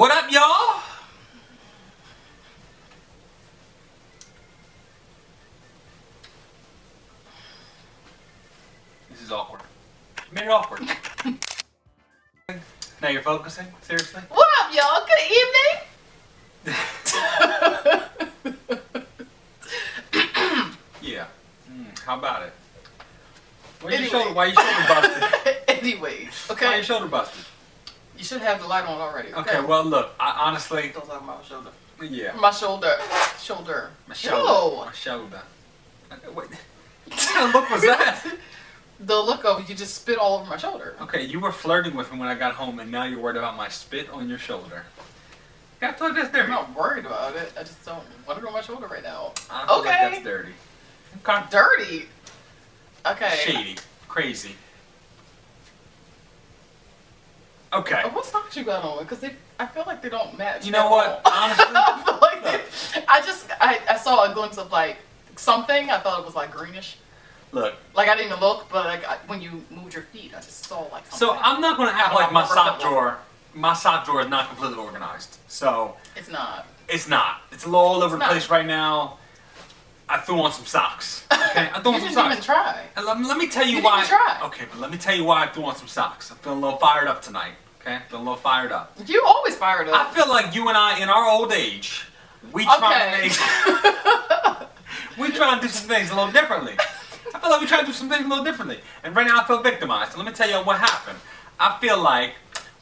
What up, y'all? This is awkward. You made it awkward. Now you're focusing? Seriously? What up, y'all? Good evening. Yeah. How about it? Why your shoulder busted? Anyways, okay. Why your shoulder busted? You should have the light on already. Okay, well look, I honestly... Don't talk about my shoulder. Yeah. My shoulder. Shoulder. My shoulder. Yo. My shoulder. Wait. What kind of look was that? The look of you just spit all over my shoulder. Okay, you were flirting with me when I got home, and now you're worried about my spit on your shoulder. Yeah, I feel like that's dirty. I'm not worried about it. I just don't want it on my shoulder right now. I feel like that's dirty. Okay. Dirty? Okay. Shady. Crazy. Okay. What socks you got on? Because I feel like they don't match. You know what? Honestly, I feel like I saw a glimpse of like something. I thought it was like greenish. Look. Like I didn't even look, but like when you moved your feet, I just saw like something. So I'm not going to act like my sock drawer is not completely organized. So. It's not. It's not. It's a little all over the place right now. I threw on some socks. Okay, I threw on some socks. You didn't even try. Let me tell you didn't why. Even try. Okay, but let me tell you why I threw on some socks. I'm feeling a little fired up tonight. Okay, feeling a little fired up. You always fired up. I feel like you and I, in our old age, we trying to do some things a little differently. I feel like we try to do some things a little differently. And right now I feel victimized. So let me tell you what happened. I feel like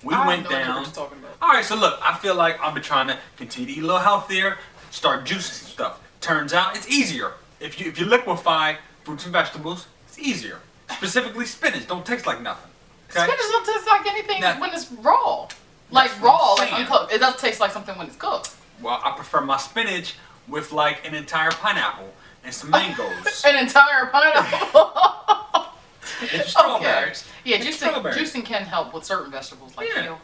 we went down. What you're talking about. All right, so look, I feel like I've been trying to continue to eat a little healthier, start juicing some stuff. Turns out it's easier. If you liquefy fruits and vegetables, it's easier. Specifically spinach, don't taste like nothing. Okay? Spinach don't taste like anything Now, when it's raw. Like raw, like uncooked. It does taste like something when it's cooked. Well, I prefer my spinach with like an entire pineapple and some mangoes. An entire pineapple. It's strawberries. Okay. Yeah, juicing can help with certain vegetables like kale.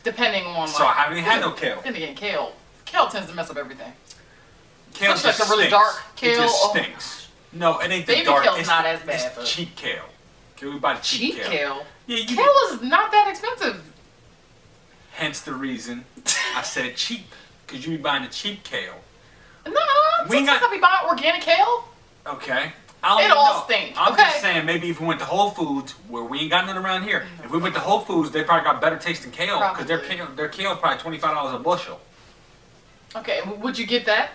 Depending on So I haven't even had no kale. Then again, kale tends to mess up everything. Kale especially just like a really stinks. dark kale. It just stinks. No, it ain't the Baby dark. kale's it's not as bad. It's cheap kale. Can we buy the cheap kale? Kale? Yeah, kale is not that expensive. Hence the reason I said cheap. Because you be buying the cheap kale. No, we sometimes I be buying organic kale. Okay. It all stinks. I'm just saying, maybe if we went to Whole Foods, where we ain't got none around here, if we went to Whole Foods, they probably got better tasting kale. Because their kale is probably $25 a bushel. Okay, would you get that?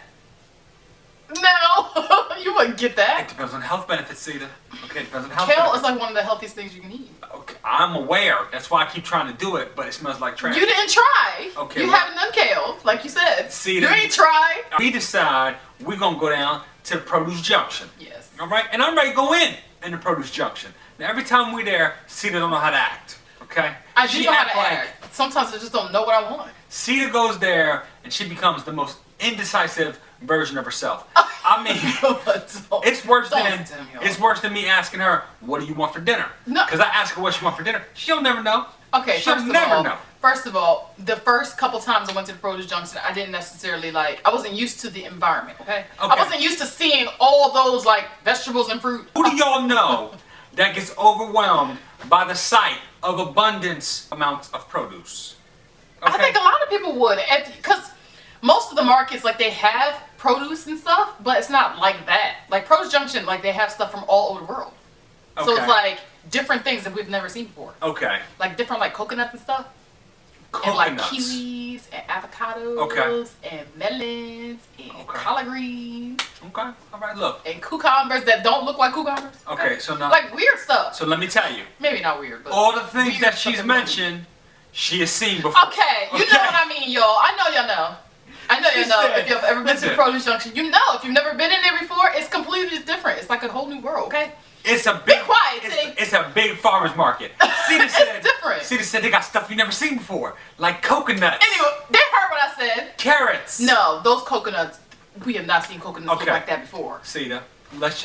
No, you wouldn't get that. It depends on health benefits, Cedar. Okay, it depends on health benefits. Kale is like one of the healthiest things you can eat. Okay, I'm aware. That's why I keep trying to do it, but it smells like trash. You didn't try. Okay. You haven't done kale, like you said. Cedar, you ain't tried. We decide we're going to go down to the produce junction. Yes. All right? And I'm ready to go in the produce junction. Now, every time we're there, Cedar don't know how to act. Okay? I do know how to act. Sometimes I just don't know what I want. Cedar goes there, and she becomes the most indecisive version of herself. I mean, it's worse than me asking her, what do you want for dinner? No. Because I ask her what she wants for dinner. She'll never know. Okay, she'll never know. First of all, the first couple times I went to the produce junction, I didn't necessarily I wasn't used to the environment, okay? I wasn't used to seeing all those vegetables and fruit. Who do y'all know that gets overwhelmed by the sight of abundance amounts of produce? Okay? I think a lot of people would, because most of the markets, they have produce and stuff, but it's not like that. Like Produce Junction, they have stuff from all over the world. Okay. So it's different things that we've never seen before. Okay. Like different coconuts and stuff. Coconuts. And kiwis and avocados and melons and collard greens. Okay. All right, look. And cucumbers that don't look like cucumbers. Okay, so now weird stuff. So let me tell you. Maybe not weird, but all the things that she's mentioned, she has seen before. Okay, you know what I mean, y'all. I know y'all know. I know you know. If you've ever been to the produce junction, you know. If you've never been in there before, it's completely different. It's like a whole new world, okay? It's a big, be quiet, it's a big farmer's market. It's different. Cedar said they got stuff you never seen before, like coconuts. Anyway, they heard what I said. Carrots. No, those coconuts, we have not seen coconuts look like that before. Cedar,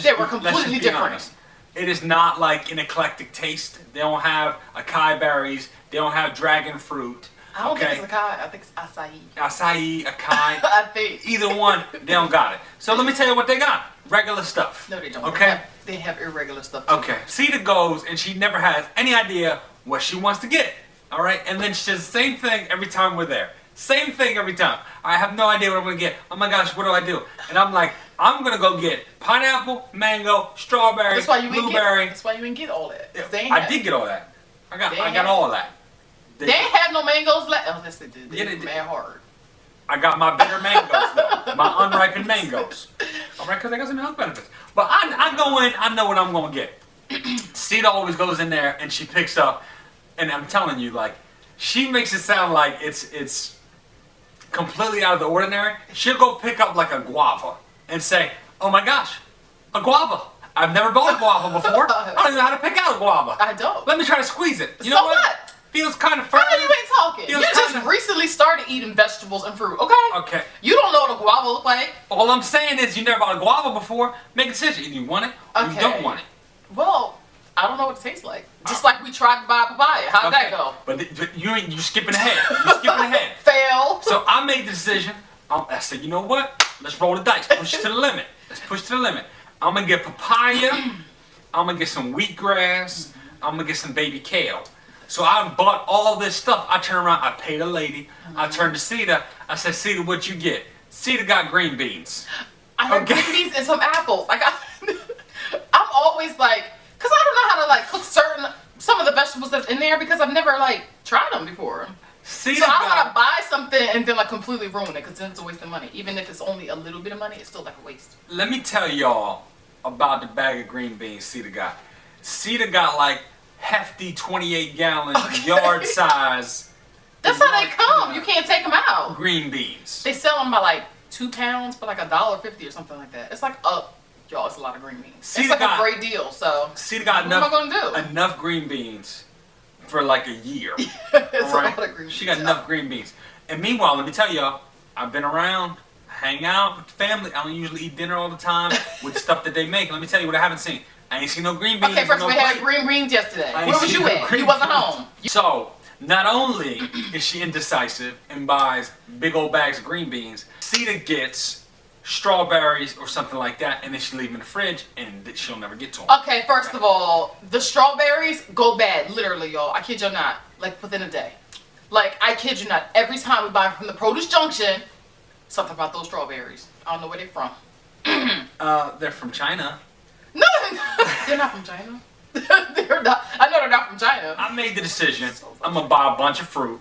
they were completely different. Honest. It is not like an eclectic taste. They don't have acai berries. They don't have dragon fruit. I don't think it's acai. I think it's acai. Acai, acai. I think. Either one, they don't got it. So let me tell you what they got. Regular stuff. No, they don't. Okay? They have irregular stuff too. Okay. Cedar goes and she never has any idea what she wants to get. Alright? And then she does the same thing every time we're there. Same thing every time. I have no idea what I'm gonna get. Oh my gosh, what do I do? And I'm like, I'm gonna go get pineapple, mango, strawberry, blueberry. That's why you didn't get all that. I did get all that. I got all of that. They ain't have no mangoes left. Unless they did. They did mad hard. I got my bitter mangoes though. My unripened mangoes. Alright, because I got some health benefits. But I go in, I know what I'm gonna get. Sita always goes in there and she picks up, and I'm telling you, like, she makes it sound like it's completely out of the ordinary. She'll go pick up like a guava and say, oh my gosh, a guava. I've never bought a guava before. I don't even know how to pick out a guava. I don't. Let me try to squeeze it. You know what? Feels kind of firm. How you ain't talking? You just recently started eating vegetables and fruit, okay? Okay. You don't know what a guava look like. All I'm saying is you never bought a guava before. Make a decision. Either you want it or you don't want it. Well, I don't know what it tastes like. Just like we tried to buy papaya. How'd that go? But you skipping ahead. You're skipping ahead. Fail. So I made the decision. I said, you know what? Let's roll the dice. Push it to the limit. Let's push to the limit. I'm going to get papaya. I'm going to get some wheatgrass. I'm going to get some baby kale. So I bought all this stuff. I turn around. I paid a lady. I turned to Sita. I said, Sita, what'd you get? Sita got green beans. I had green beans and some apples. I'm always like, because I don't know how to like cook some of the vegetables that's in there because I've never like tried them before. So I don't want to buy something and then like completely ruin it because then it's a waste of money. Even if it's only a little bit of money, it's still like a waste. Let me tell y'all about the bag of green beans Sita got. Sita got like hefty 28-gallon yard size. That's how they come. You can't take them out. Green beans. They sell them by like 2 pounds for like $1.50 or something like that. It's like y'all, it's a lot of green beans. It's like a great deal. So Sita got enough green beans for like a year. It's a lot of green beans. She got enough green beans. And meanwhile, let me tell y'all, I've been around, hang out with the family. I don't usually eat dinner all the time with stuff that they make. Let me tell you what I haven't seen. I ain't seen no green beans. Okay, first we had green beans yesterday. Where was you at? You wasn't home. So, not only is she indecisive and buys big old bags of green beans, Sita gets strawberries or something like that, and then she leave them in the fridge, and she'll never get to them. Okay, first of all, the strawberries go bad, literally, y'all. I kid you not. Like, within a day. Like, I kid you not. Every time we buy from the produce junction, something about those strawberries. I don't know where they're from. They're from China. No, they're not from China. They're not. I know they're not from China. I made the decision. I'm going to buy a bunch of fruit.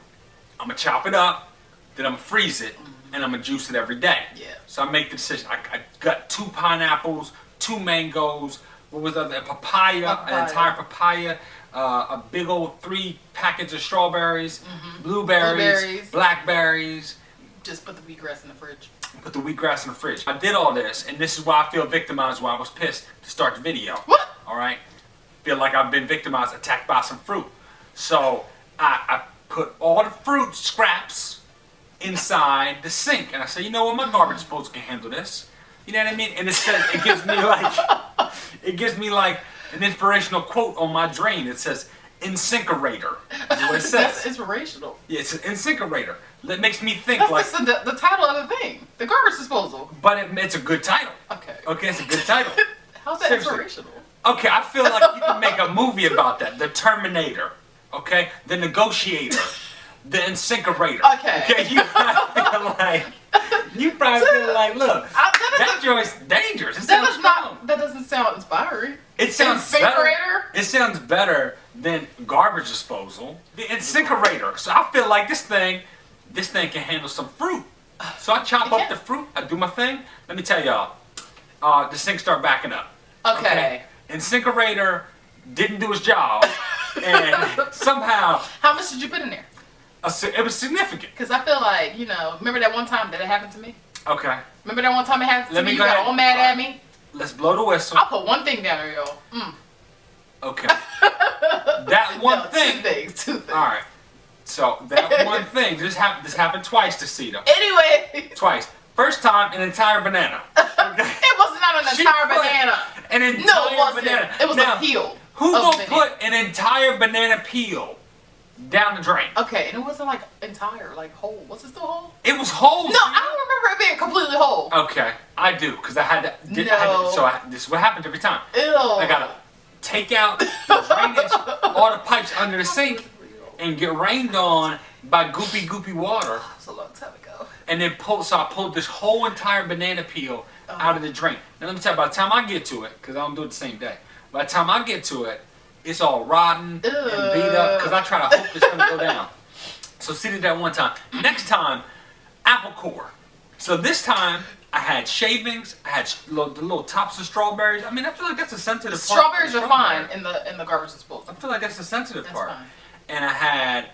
I'm going to chop it up. Then I'm going to freeze it. And I'm going to juice it every day. Yeah. So I make the decision. I got 2 pineapples, 2 mangoes, what was that? A papaya, an entire papaya, a big old 3 packets of strawberries, blueberries, blackberries. Just put the wheatgrass in the fridge. Put the wheatgrass in the fridge. I did all this, and this is why I feel victimized, why I was pissed to start the video. What? Alright? Feel like I've been victimized, attacked by some fruit. So I put all the fruit scraps inside the sink, and I say, you know what, my garbage disposal can handle this. You know what I mean? And it says, it gives me like an inspirational quote on my drain. It says, incinerator. That's what it says. That's inspirational. Yeah, it's an incinerator. That makes me think. That's like the title of the thing, the garbage disposal. But it's a good title. Okay. Okay, it's a good title. How's that inspirational? Okay, I feel like you can make a movie about that. The Terminator. Okay, the Negotiator. The incinerator. Okay. Okay, you probably feel like, look, that joint's dangerous. That doesn't sound inspiring. It sounds incinerator? Better. It sounds better than garbage disposal. The incinerator. So I feel like this thing can handle some fruit. So I chop up the fruit. I do my thing. Let me tell y'all, the sink start backing up. Okay. Incinerator didn't do his job, and somehow. How much did you put in there? It was significant. Because I feel like, remember that one time that it happened to me? Okay. Remember that one time it happened to me? You got all mad at me? Let's blow the whistle. I'll put one thing down there, y'all. Okay. That one thing. Two things. All right. So that one thing. This happened twice to Sita. Anyway. Twice. First time, an entire banana. Okay. It was not an entire banana. An entire banana. It was a peel. Who gonna put an entire banana peel down the drain? Okay, and it wasn't like entire, like whole. Was it still whole? It was whole. No, I don't remember it being completely whole. Okay, I do, because I had to. This is what happens every time. Ew. I gotta take out the drainage, all the pipes under the sink, and get rained on. by goopy water. That's a long time ago. And then I pulled this whole entire banana peel out of the drain. Now let me tell you, by the time I get to it, because I don't do it the same day, by the time I get to it, it's all rotten and beat up, because I try to hope it's going to go down. So see, did that one time. Next time, apple core. So this time, I had shavings, I had the little tops of strawberries. I mean, I feel like that's a sensitive part. Strawberries are fine in the garbage disposal. I feel like that's a sensitive part. Fine. And I had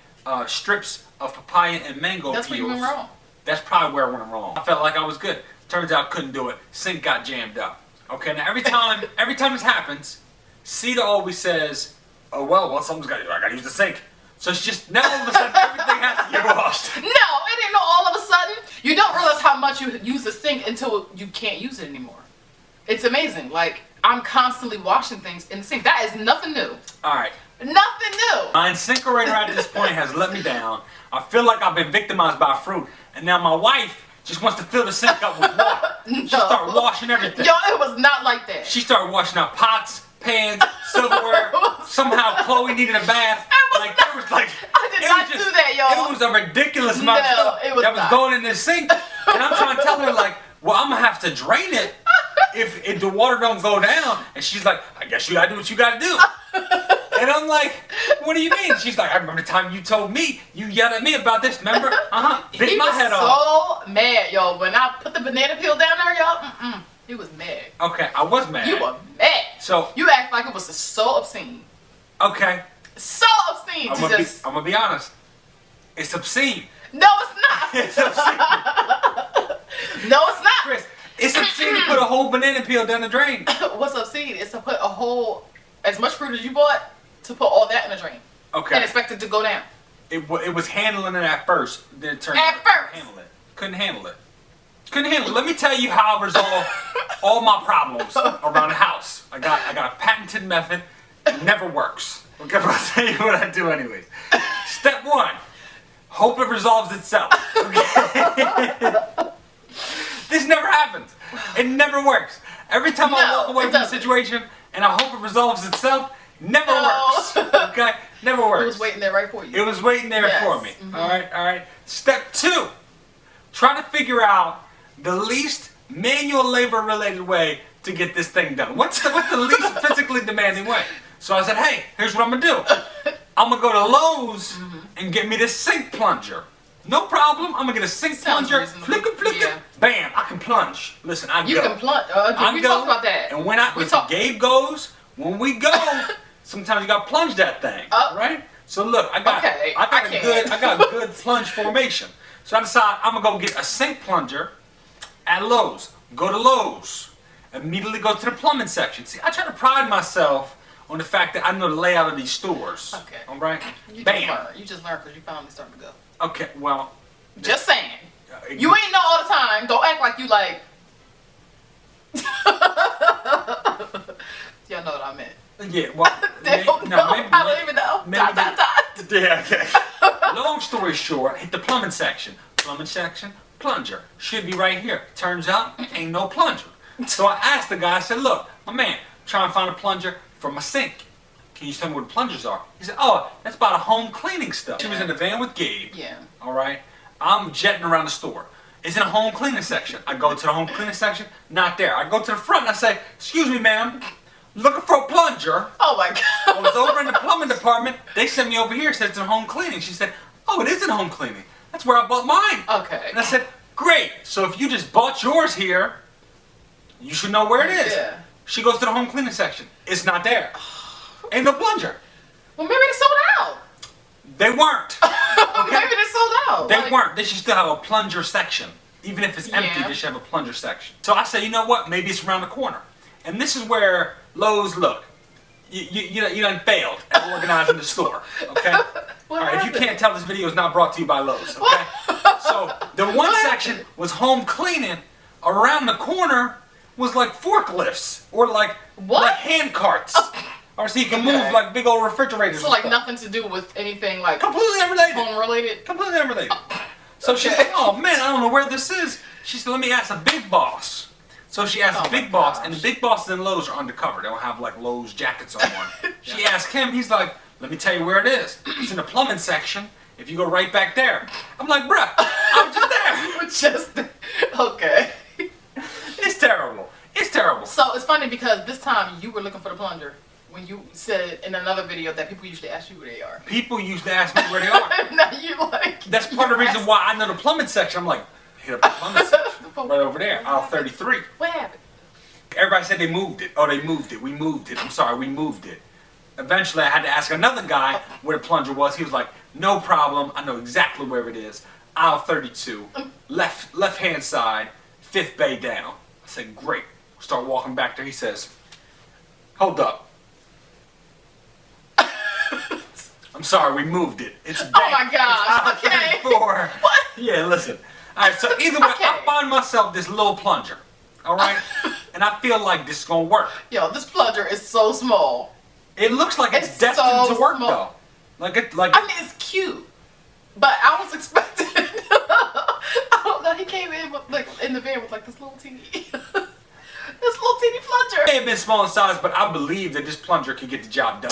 strips of papaya and mango That's peels. where you went wrong. That's probably where I went wrong. I felt like I was good. Turns out I couldn't do it. Sink got jammed up. Okay, now every time this happens, Sita always says, "Oh well, something's got to. I got to use the sink." So it's just now all of a sudden everything has to get washed. No, it ain't no all of a sudden. You don't realize how much you use the sink until you can't use it anymore. It's amazing. Like, I'm constantly washing things in the sink. That is nothing new. All right. Nothing new. My incinerator at this point has let me down. I feel like I've been victimized by fruit, and now my wife just wants to fill the sink up with water. No. She started washing everything. Yo, it was not like that. She started washing out pots, pans, silverware. Somehow Chloe needed a bath. I did not do that, y'all. It was a ridiculous amount of stuff that was going in the sink. And I'm trying to tell her, like, well, I'm going to have to drain it if the water don't go down. And she's like, I guess you got to do what you got to do. And I'm like, what do you mean? She's like, I remember the time you told me, you yelled at me about this, remember? Bit my head off. He was so mad, yo. When I put the banana peel down there, y'all, he was mad. Okay, I was mad. You were mad. So you act like it was so obscene. Okay. So obscene. I'm gonna be honest. It's obscene. No, it's not. It's obscene. No, it's not. Chris, it's obscene to put a whole banana peel down the drain. What's obscene is to put a whole, as much fruit as you bought, to put all that in the drain. Okay. And expect it to go down. It was handling it at first. Then it turned out couldn't handle it. Couldn't handle it. Let me tell you how I resolve all my problems around the house. I got a patented method. It never works. Okay, but I'll tell you what I do anyways. Step 1. Hope it resolves itself. Okay? This never happens. It never works. Every time I walk away from the situation and I hope it resolves itself, never works. Okay? Never works. It was waiting there right for you. It was waiting there for me. Mm-hmm. All right. Step 2. Try to figure out the least manual labor related way to get this thing done. What's the least physically demanding way? So I said, hey, here's what I'm going to do. I'm going to go to Lowe's and get me this sink plunger. No problem. I'm going to get a sink plunger. Flick it. Bam. I can plunge. Listen, You can plunge. We talked about that. And when Gabe goes, when we go, sometimes you got to plunge that thing. Right? So look, I got a good plunge formation. So I decide I'm going to go get a sink plunger at Lowe's. Go to Lowe's. Immediately go to the plumbing section. See, I try to pride myself on the fact that I know the layout of these stores. Okay. All right? Bam. You just learned because you finally starting to go. Okay, well. Just saying. You ain't know all the time. Don't act like you like. Y'all know what I meant. Yeah, well. They don't know. I don't even know. Yeah, okay. Long story short, hit the plumbing section. Plumbing section, plunger. Should be right here. Turns out, ain't no plunger. So I asked the guy, I said, look, my man, I'm trying to find a plunger for my sink. Can you tell me where the plungers are? He said, oh, that's about a home cleaning stuff. She was in the van with Gabe. Yeah. All right. I'm jetting around the store. It's in a home cleaning section. I go to the home cleaning section, not there. I go to the front and I say, excuse me, ma'am, looking for a plunger. Oh my God. I was over in the plumbing department. They sent me over here, said it's in home cleaning. She said, oh, it is in home cleaning. That's where I bought mine. Okay. And I said, great. So if you just bought yours here, you should know where it is. Yeah. She goes to the home cleaning section. It's not there. Ain't no plunger. Well, maybe they sold out. They weren't. Okay? Maybe they sold out. They weren't. They should still have a plunger section. Even if it's empty, they should have a plunger section. So I said, you know what? Maybe it's around the corner. And this is where Lowe's, look, you done failed at organizing the store. Okay? All right, if you can't tell, this video is not brought to you by Lowe's. Okay? So the one section was home cleaning. Around the corner was like forklifts or like hand carts. Or so you can move like big old refrigerators. So like nothing to do with anything like completely unrelated. Home related? Completely unrelated. So she's like, oh man, I don't know where this is. She said, let me ask a big boss. So she asked the big boss, and the big bosses in Lowe's are undercover. They don't have like Lowe's jackets on. She asked him, he's like, let me tell you where it is. It's in the plumbing section. if you go right back there. I'm like, bruh, I was just there. You were just there. Okay. It's terrible. It's terrible. So it's funny because this time you were looking for the plunger when you said in another video that people usually ask you where they are. People usually ask me where they are. Now you like. That's part of the reason why I know the plumbing section. I'm like, hit up the plumbing section. Right over there, aisle 33. What happened? Everybody said they moved it. Oh, they moved it. We moved it. I'm sorry, we moved it. Eventually, I had to ask another guy where the plunger was. He was like, no problem. I know exactly where it is. Aisle 32, left-hand side, 5th bay down. I said, great. Start walking back there. He says, hold up. I'm sorry, we moved it. It's back. Oh my gosh. It's aisle 34. What? Yeah, listen. All right, so either way, I find myself this little plunger. All right? And I feel like this is going to work. Yo, this plunger is so small. It looks like it's destined to work, though. I mean, it's cute. But I was expecting... I don't know, he came in with, like, in the van with like this little teeny... this little teeny plunger. It may have been small in size, but I believe that this plunger could get the job done.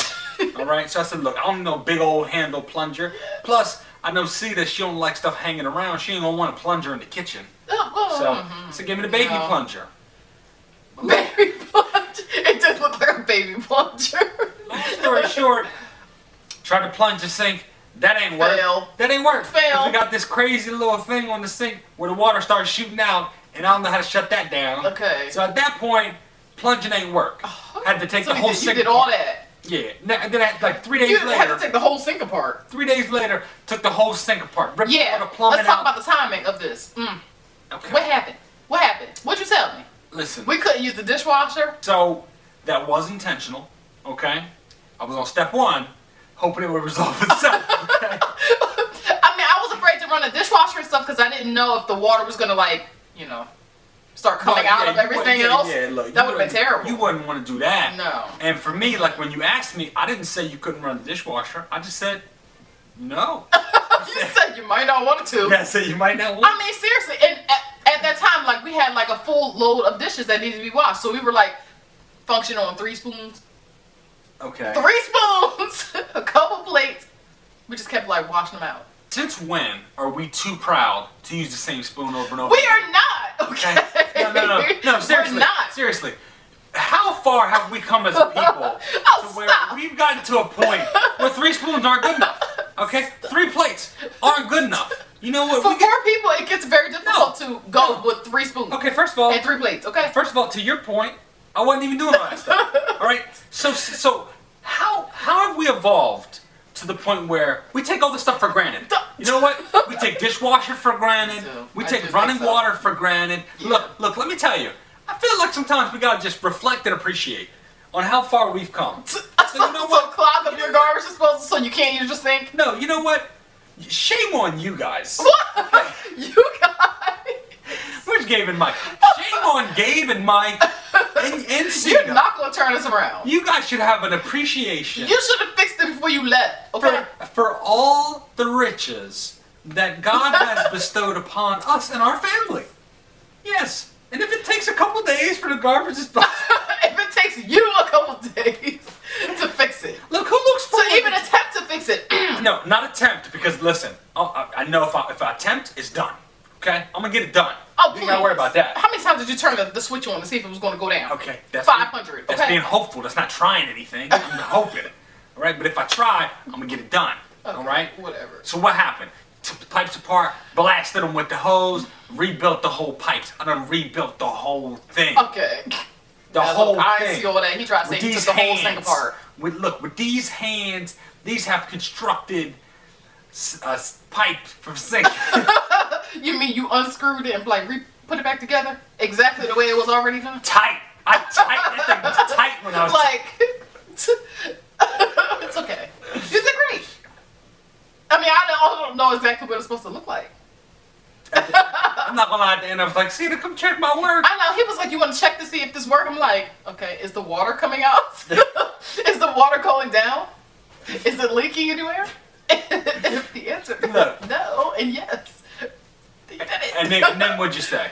All right? So I said, look, I don't know big old handle plunger. Plus, I know Sita, she don't like stuff hanging around. She ain't going to want a plunger in the kitchen. So give me the baby plunger. Baby plunger? It does look like a baby plunger. Long story short, tried to plunge the sink. That ain't work. That ain't work. Fail. We got this crazy little thing on the sink where the water starts shooting out, and I don't know how to shut that down. Okay. So at that point, plunging ain't work. Had to take the whole sink. You did all that. Yeah. And then like 3 days later. You had to take the whole sink apart. 3 days later, took the whole sink apart. Ripped all the Let's plumbing talk out. about the timing of this. Okay. What happened? What happened? What'd you tell me? Listen. We couldn't use the dishwasher? So, that was intentional, okay? I was on step 1, hoping it would resolve itself, okay? I mean, I was afraid to run a dishwasher and stuff because I didn't know if the water was going to, like, you know, start coming out of everything else. Look, that would have been terrible. You wouldn't want to do that. No. And for me, like, when you asked me, I didn't say you couldn't run the dishwasher. I just said, no. You said you might not want to. Yeah, I said you might not want to. I mean, seriously, and at that time, like, we had, like, a full load of dishes that needed to be washed. So we were, like, functioning on 3 spoons. Okay. 3 spoons, a couple plates. We just kept, like, washing them out. Since when are we too proud to use the same spoon over and over? We are not, okay? No, seriously. We're not. Seriously. How far have we come as a people to where we've gotten to a point where 3 spoons aren't good enough? Okay? 3 plates aren't good enough. You know what? For 4 people, it gets very difficult to go with 3 spoons. Okay, first of all. And 3 plates, okay? First of all, to your point, I wasn't even doing all that stuff. Alright? So how have we evolved to the point where we take all this stuff for granted? You know what? We take dishwasher for granted. We take running water for granted. Yeah. Look, let me tell you. I feel like sometimes we gotta just reflect and appreciate on how far we've come. So you know what? So clog up your garbage disposal so you can't use your sink? No, you know what? Shame on you guys. What? You guys? Where's Gabe and Mike? Shame on Gabe and Mike and Sita. You're not gonna turn us around. You guys should have an appreciation. You should have fixed it before you left, okay? For all the riches that God has bestowed upon us and our family. Yes. And if it takes a couple days for the garbage disposal. If it takes you a couple days to fix it. Look, who looks for to even attempt to fix it. No, not attempt, because listen, I know if I attempt, it's done. Okay? I'm gonna get it done. Oh, please. You gotta worry about that. How many times did you turn the switch on to see if it was gonna go down? Okay, that's 500. That's being hopeful. That's not trying anything. I'm hoping. All right, but if I try, I'm gonna get it done. Okay, all right? Whatever. So what happened? Took the pipes apart, blasted them with the hose, rebuilt the whole pipes. I done rebuilt the whole thing. Okay. The whole thing. I see all that. He tried to say he took the whole thing apart. With these hands, these have constructed pipe from sink. You mean you unscrewed it and like put it back together exactly the way it was already done? Tight. I tightened that thing tight when I was like. It's okay. You did great. I mean, I don't know exactly what it's supposed to look like. I'm not gonna lie, at the end I was like, Sita, come check my work. I know, he was like, you want to check to see if this works? I'm like, okay, is the water coming out? Is the water going down? Is it leaking anywhere? If the answer is no and yes, you did it. And then what'd you say?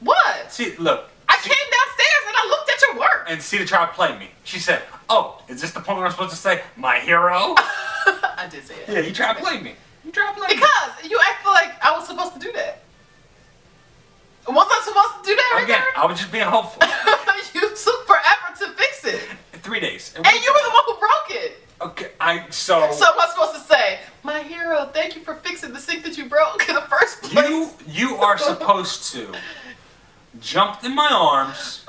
What? See, look. I came downstairs and I looked at your work. And Sita tried to play me. She said, oh, is this the point where I'm supposed to say, my hero? I did say it. Yeah, you tried to play me. Because you act like I was supposed to do that. Was I supposed to do that? Again, I was just being hopeful. You took forever to fix it. 3 days. And you were the one who broke it. Okay, So am I supposed to say, my hero, thank you for fixing the sink that you broke in the first place? You are supposed to jump in my arms,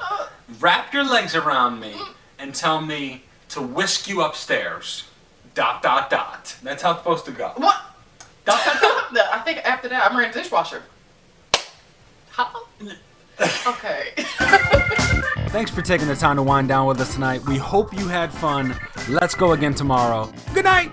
wrap your legs around me, and tell me to whisk you upstairs. ... That's how it's supposed to go. What? ... No, I think after that, I'm running the dishwasher. How? Okay. Thanks for taking the time to wind down with us tonight. We hope you had fun. Let's go again tomorrow. Good night.